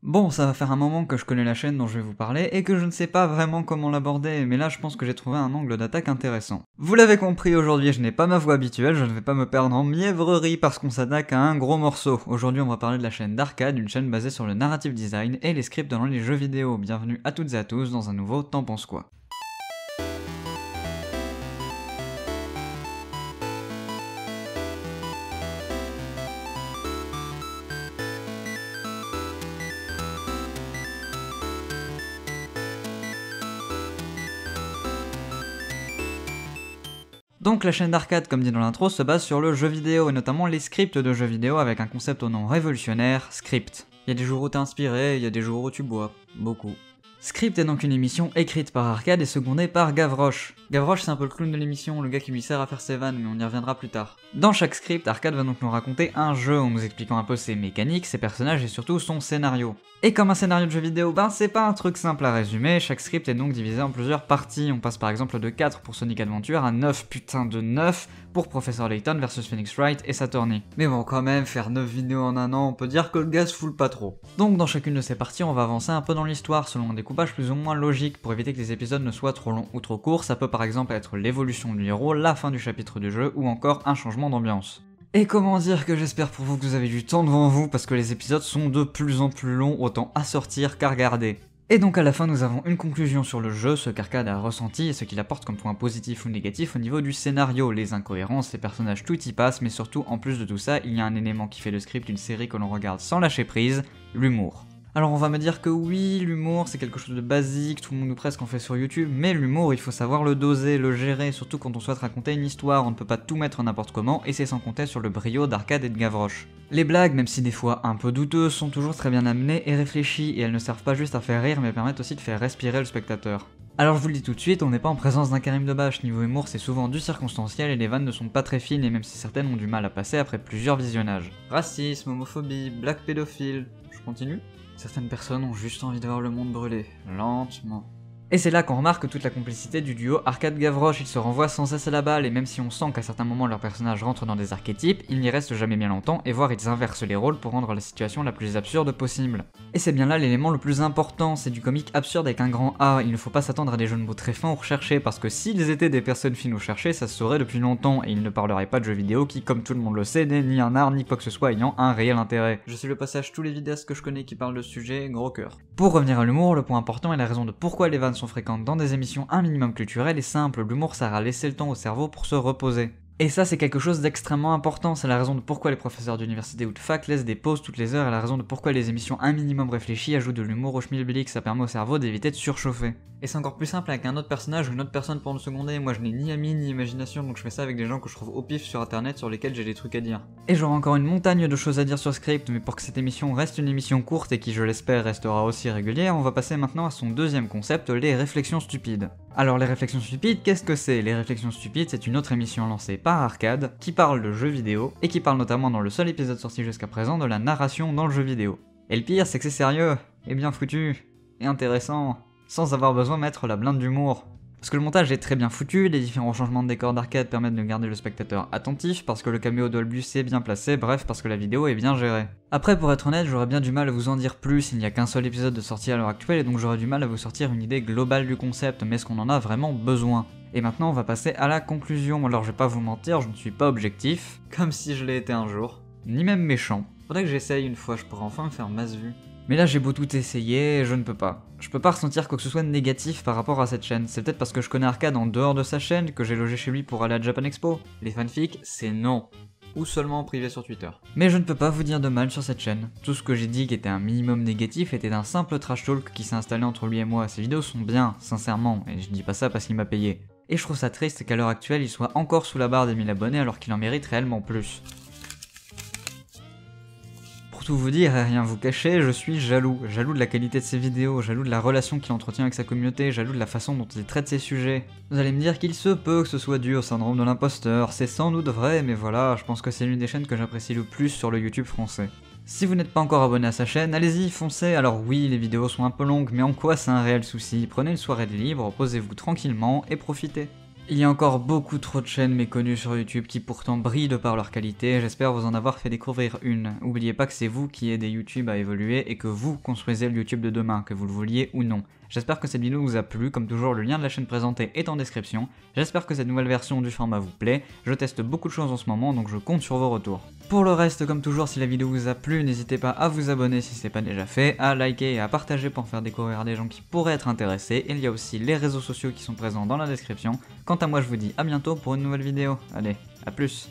Bon, ça va faire un moment que je connais la chaîne dont je vais vous parler et que je ne sais pas vraiment comment l'aborder, mais là je pense que j'ai trouvé un angle d'attaque intéressant. Vous l'avez compris, aujourd'hui je n'ai pas ma voix habituelle, je ne vais pas me perdre en mièvrerie parce qu'on s'attaque à un gros morceau. Aujourd'hui on va parler de la chaîne d'Arcade, une chaîne basée sur le narrative design et les scripts dans les jeux vidéo. Bienvenue à toutes et à tous dans un nouveau T'en penses quoi? Donc la chaîne d'Arcade, comme dit dans l'intro, se base sur le jeu vidéo, et notamment les scripts de jeux vidéo avec un concept au nom révolutionnaire, Script. Il y a des jours où t'es inspiré, il y a des jours où tu bois. Beaucoup. Script est donc une émission écrite par Arcade et secondée par Gavroche. Gavroche c'est un peu le clown de l'émission, le gars qui lui sert à faire ses vannes, mais on y reviendra plus tard. Dans chaque script, Arcade va donc nous raconter un jeu en nous expliquant un peu ses mécaniques, ses personnages et surtout son scénario. Et comme un scénario de jeu vidéo, c'est pas un truc simple à résumer, chaque script est donc divisé en plusieurs parties. On passe par exemple de 4 pour Sonic Adventure à 9 putain de 9 pour Professor Layton versus Phoenix Wright et Saturni. Mais bon, quand même, faire 9 vidéos en un an, on peut dire que le gars se fout pas trop. Donc dans chacune de ces parties, on va avancer un peu dans l'histoire selon un découpage plus ou moins logique pour éviter que les épisodes ne soient trop longs ou trop courts. Ça peut par exemple être l'évolution du héros, la fin du chapitre du jeu ou encore un changement d'ambiance. Et comment dire que j'espère pour vous que vous avez du temps devant vous parce que les épisodes sont de plus en plus longs, autant à sortir qu'à regarder. Et donc à la fin nous avons une conclusion sur le jeu, ce qu'Arcade a ressenti et ce qu'il apporte comme point positif ou négatif au niveau du scénario, les incohérences, les personnages, tout y passe, mais surtout en plus de tout ça, il y a un élément qui fait le script d'une série que l'on regarde sans lâcher prise, l'humour. Alors on va me dire que oui, l'humour c'est quelque chose de basique, tout le monde ou presque en fait sur YouTube, mais l'humour il faut savoir le doser, le gérer, surtout quand on souhaite raconter une histoire, on ne peut pas tout mettre n'importe comment, et c'est sans compter sur le brio d'Arcade et de Gavroche. Les blagues, même si des fois un peu douteuses, sont toujours très bien amenées et réfléchies, et elles ne servent pas juste à faire rire, mais permettent aussi de faire respirer le spectateur. Alors je vous le dis tout de suite, on n'est pas en présence d'un Karim Debache, niveau humour c'est souvent du circonstanciel et les vannes ne sont pas très fines et même si certaines ont du mal à passer après plusieurs visionnages. Racisme, homophobie, blague pédophile, je continue ? Certaines personnes ont juste envie de voir le monde brûler, lentement. Et c'est là qu'on remarque toute la complicité du duo Arcade-Gavroche, ils se renvoient sans cesse à la balle, et même si on sent qu'à certains moments leurs personnages rentrent dans des archétypes, ils n'y restent jamais bien longtemps, et voire ils inversent les rôles pour rendre la situation la plus absurde possible. Et c'est bien là l'élément le plus important, c'est du comique absurde avec un grand A, il ne faut pas s'attendre à des jeux de mots très fins ou recherchés, parce que s'ils étaient des personnes fines ou cherchées, ça se saurait depuis longtemps, et ils ne parleraient pas de jeux vidéo qui, comme tout le monde le sait, n'est ni un art ni quoi que ce soit ayant un réel intérêt. Je suis le passage tous les vidéastes que je connais qui parlent de ce sujet, gros cœur. Pour revenir à l'humour, le point important est la raison de pourquoi les vannes sont fréquentes dans des émissions un minimum culturelles est simple, l'humour sert à laisser le temps au cerveau pour se reposer. Et ça c'est quelque chose d'extrêmement important, c'est la raison de pourquoi les professeurs d'université ou de fac laissent des pauses toutes les heures et la raison de pourquoi les émissions un minimum réfléchies ajoutent de l'humour au schmilblick, ça permet au cerveau d'éviter de surchauffer. Et c'est encore plus simple avec un autre personnage ou une autre personne pour le seconder, moi je n'ai ni amis ni imagination donc je fais ça avec des gens que je trouve au pif sur internet sur lesquels j'ai des trucs à dire. Et j'aurai encore une montagne de choses à dire sur Script, mais pour que cette émission reste une émission courte et qui je l'espère restera aussi régulière, on va passer maintenant à son deuxième concept, les réflexions stupides. Alors les réflexions stupides, qu'est-ce que c'est? Les réflexions stupides, c'est une autre émission lancée par Arcade, qui parle de jeux vidéo, et qui parle notamment dans le seul épisode sorti jusqu'à présent de la narration dans le jeu vidéo. Et le pire, c'est que c'est sérieux, et bien foutu, et intéressant, sans avoir besoin de mettre la blinde d'humour. Parce que le montage est très bien foutu, les différents changements de décor d'Arcade permettent de garder le spectateur attentif, parce que le caméo d'Olbus est bien placé, bref, parce que la vidéo est bien gérée. Après, pour être honnête, j'aurais bien du mal à vous en dire plus, il n'y a qu'un seul épisode de sortie à l'heure actuelle, et donc j'aurais du mal à vous sortir une idée globale du concept, mais est-ce qu'on en a vraiment besoin? Et maintenant, on va passer à la conclusion, alors je vais pas vous mentir, je ne suis pas objectif, comme si je l'ai été un jour, ni même méchant. Faudrait que j'essaye une fois, je pourrais enfin me faire masse vue. Mais là j'ai beau tout essayer, je ne peux pas. Je peux pas ressentir quoi que ce soit de négatif par rapport à cette chaîne. C'est peut-être parce que je connais Arcade en dehors de sa chaîne que j'ai logé chez lui pour aller à Japan Expo. Les fanfics, c'est non. Ou seulement en privé sur Twitter. Mais je ne peux pas vous dire de mal sur cette chaîne. Tout ce que j'ai dit qui était un minimum négatif était d'un simple trash talk qui s'est installé entre lui et moi. Ses vidéos sont bien, sincèrement, et je dis pas ça parce qu'il m'a payé. Et je trouve ça triste qu'à l'heure actuelle il soit encore sous la barre des 1000 abonnés alors qu'il en mérite réellement plus. Pour tout vous dire et rien vous cacher, je suis jaloux. Jaloux de la qualité de ses vidéos, jaloux de la relation qu'il entretient avec sa communauté, jaloux de la façon dont il traite ses sujets. Vous allez me dire qu'il se peut que ce soit dû au syndrome de l'imposteur, c'est sans doute vrai, mais voilà, je pense que c'est l'une des chaînes que j'apprécie le plus sur le YouTube français. Si vous n'êtes pas encore abonné à sa chaîne, allez-y, foncez. Alors oui, les vidéos sont un peu longues, mais en quoi c'est un réel souci? Prenez une soirée de libre, posez-vous tranquillement et profitez. Il y a encore beaucoup trop de chaînes méconnues sur YouTube qui pourtant brillent de par leur qualité, j'espère vous en avoir fait découvrir une. N'oubliez pas que c'est vous qui aidez YouTube à évoluer et que vous construisez le YouTube de demain, que vous le vouliez ou non. J'espère que cette vidéo vous a plu, comme toujours le lien de la chaîne présentée est en description. J'espère que cette nouvelle version du format vous plaît, je teste beaucoup de choses en ce moment donc je compte sur vos retours. Pour le reste, comme toujours, si la vidéo vous a plu, n'hésitez pas à vous abonner si ce n'est pas déjà fait, à liker et à partager pour faire découvrir des gens qui pourraient être intéressés. Il y a aussi les réseaux sociaux qui sont présents dans la description. Quant à moi, je vous dis à bientôt pour une nouvelle vidéo. Allez, à plus!